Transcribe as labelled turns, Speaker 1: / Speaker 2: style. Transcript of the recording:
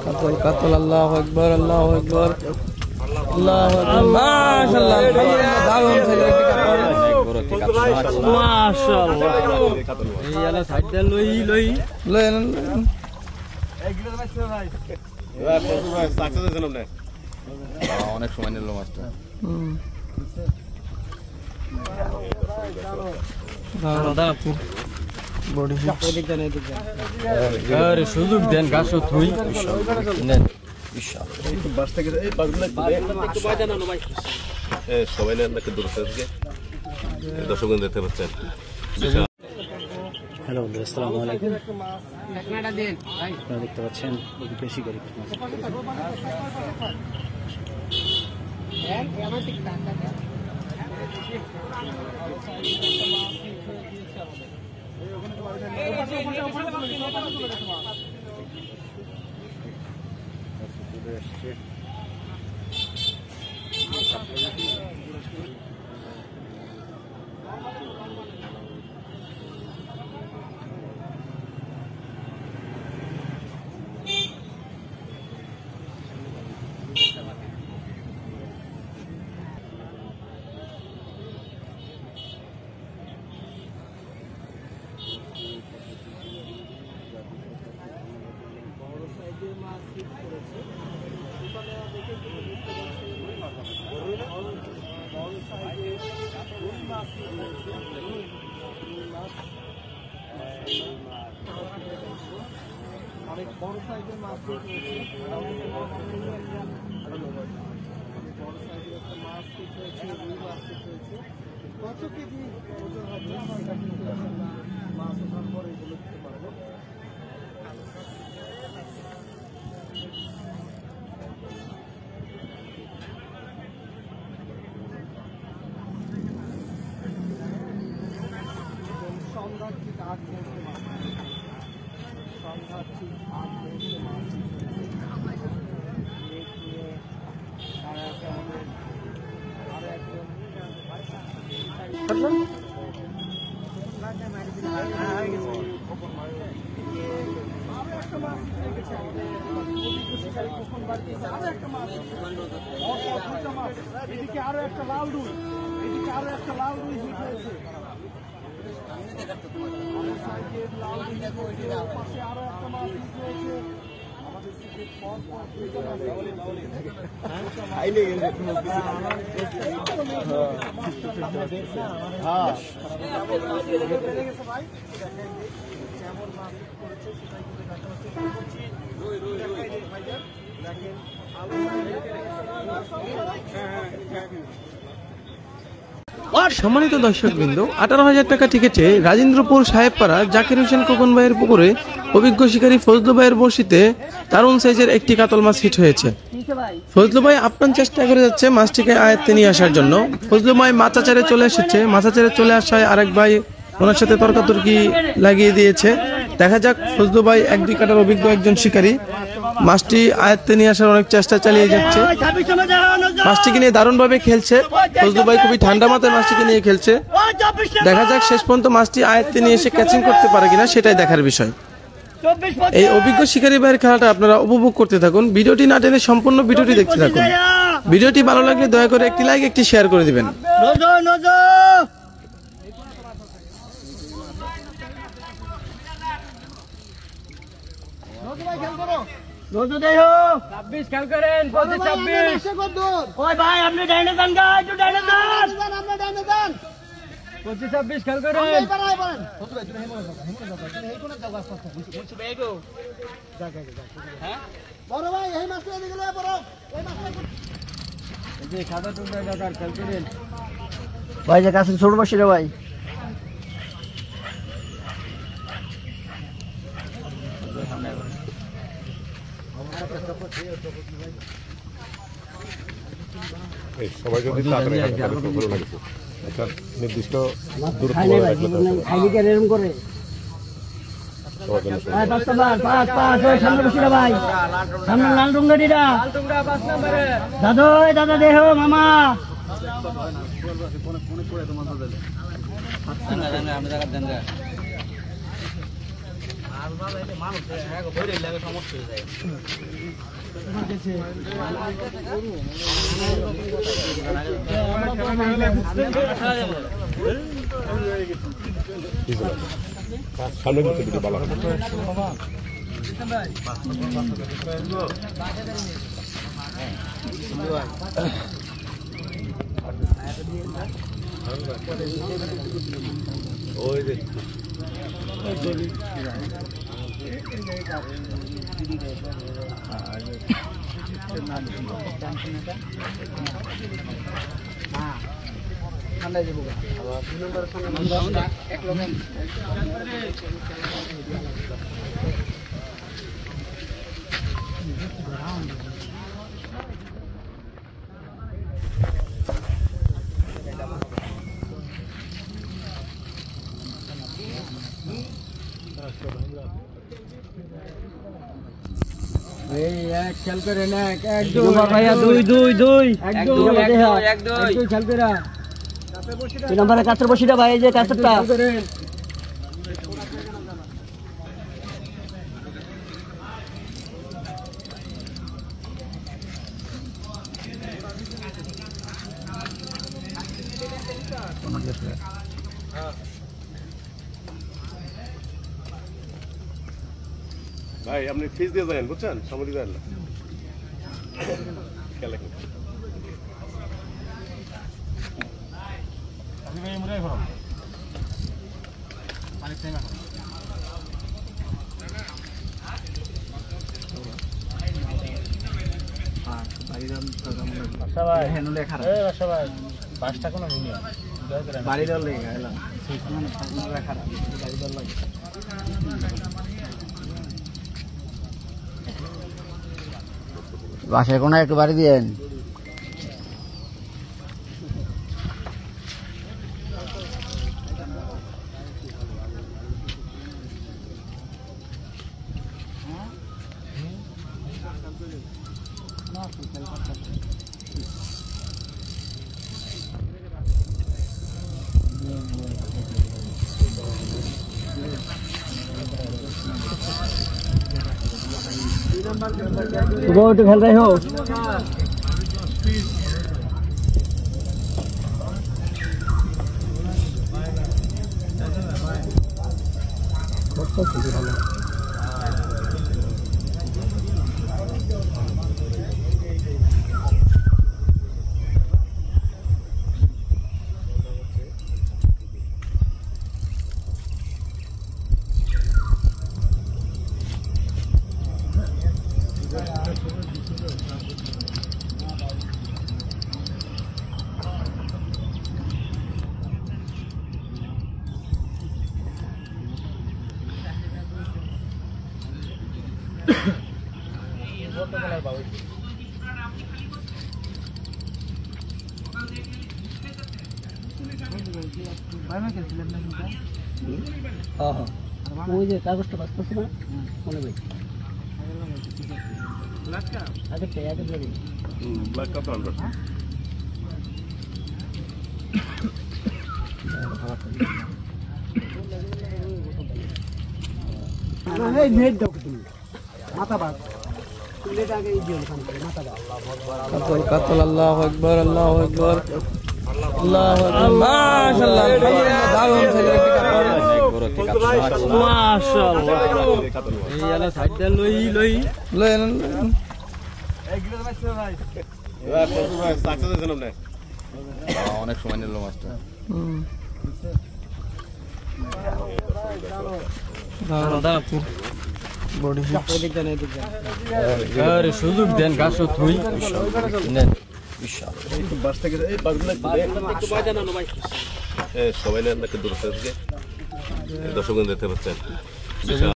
Speaker 1: কাতল কাতল আল্লাহু আকবার আল্লাহু আকবার আল্লাহু আকবার মাশাআল্লাহ দারুণ ছেলে মাশাআল্লাহ এই আলা সাইড দে লই ভাই সাকসেস হয়েছে না অনেক সময় নিল মাছটা দাঁড়া বডি আরে সুযোগ দেন গাছ থুই নেন ইনশাআল্লাহ একটু বাস থেকে এই বাসগুলো একটু বাইরে নাও ভাই সবাই নেন নাকি দূর থেকে দর্শকগণ দেখতে পাচ্ছেন হ্যালো আসসালামু আলাইকুম ঢাকনাটা দেন ভাই আপনারা দেখতে পাচ্ছেন বেশি করে আমার ঠিক টাকা অনেক বড় সাইজের মাছ রয়েছে বড় সাইজের একটা মাছ রয়েছে রুই মাছ রয়েছে কত কেজি ওজন হবে মাছ ওঠার পরে এগুলো দিতে পারবো সন্ধ্যার ঠিক আগ মুহূর্তে মাছ সন্ধ্যার ঠিক আগ মুহূর্তে মাছ নিয়ে তারা আরো একজন এদিকে আরো একটা লাল রুই এদিকে আরো একটা লাল রুই হিট হয়েছে পাশে আরো একটা মাছ হিট হয়েছে আমাদের সিটের পর ভাই যেমন মাছ করেছে সেটাই কিন্তু দেখানোর চেষ্টা করছি দেখেন
Speaker 2: সম্মানিত দর্শকবৃন্দ 18,000 টাকা টিকেটে রাজেন্দ্রপুর সাহেবপাড়া জাকির হোসেন খোকন ভাইয়ের পুকুরে অভিজ্ঞ শিকারী ফজলু ভাইয়ের বড়শিতে দারুণ সাইজের একটি কাতল মাছ হিট হয়েছে। ফজলু ভাই আপ্রাণ চেষ্টা করে যাচ্ছে মাছটিকে আয়ত্তে নিয়ে আসার জন্য। ফজলু ভাই মাচাচারে চলে এসেছে, মাচাচারে চলে আসায় আরেক ভাই ওনার সাথে তর্কাতর্কি লাগিয়ে দিয়েছে। দেখা যাক ফজলু ভাই 1-2 কাটার অভিজ্ঞ একজন শিকারী মাছটি আয়ত্তে নিয়ে আসার অনেক চেষ্টা চালিয়ে যাচ্ছে। মাছটিকে নিয়ে দারুণভাবে খেলছে ফজলু ভাই, খুবই ঠান্ডা মাথায় মাছটিকে নিয়ে খেলছে। দেখা যাক শেষ পর্যন্ত মাছটি আয়ত্তে নিয়ে এসে ক্যাচিং করতে পারে কিনা সেটাই দেখার বিষয়। এই অভিজ্ঞ শিকারী ভাইয়ের খেলাটা আপনারা উপভোগ করতে থাকুন, ভিডিওটি না টেনে সম্পূর্ণ ভিডিওটি দেখতে থাকুন। ভিডিওটি ভালো লাগলে দয়া করে একটি লাইক একটি শেয়ার করে দিবেন।
Speaker 1: ভাই যে কাছে ছোট বসে রে ভাই
Speaker 3: সবাই যদি নির্দিষ্ট
Speaker 1: করে সামনে লাল ডুঙ্গাটিটা দাদা দাদা দেহ মামা
Speaker 3: সামনে দিকে দিকে ভালো
Speaker 1: ওই যে
Speaker 4: খেয়াল করে না ভাইয়া দুই দুই দুই খেয়াল করে নাম্বারে কাছের বসিটা ভাই যে কাছেরটা
Speaker 3: ভাই আপনি ফিস দিয়ে যাবেন বুঝছেন সময় দিয়ে যাবেন না খেয়াল রাখুন
Speaker 4: বাসায় কোনো একটু বাড়ি দিয়েন একটু খেল রাই হোক ওই যে কাগজটা বাঁচতেছে না মনে ভাই
Speaker 3: ব্ল্যাক কত আনবেন
Speaker 2: কাতল আল্লাহু আকবার আল্লাহু আকবার আল্লাহু আকবার মাশাআল্লাহ দারুণ ছেলে একটি কাতল মাশাআল্লাহ এই আলা সাইডটা লই
Speaker 1: অনেক সময় নিল মাছটা সুযোগ দেন গাছ থুই নেন সবাই দূর থেকে দর্শক দেখতে পাচ্ছেন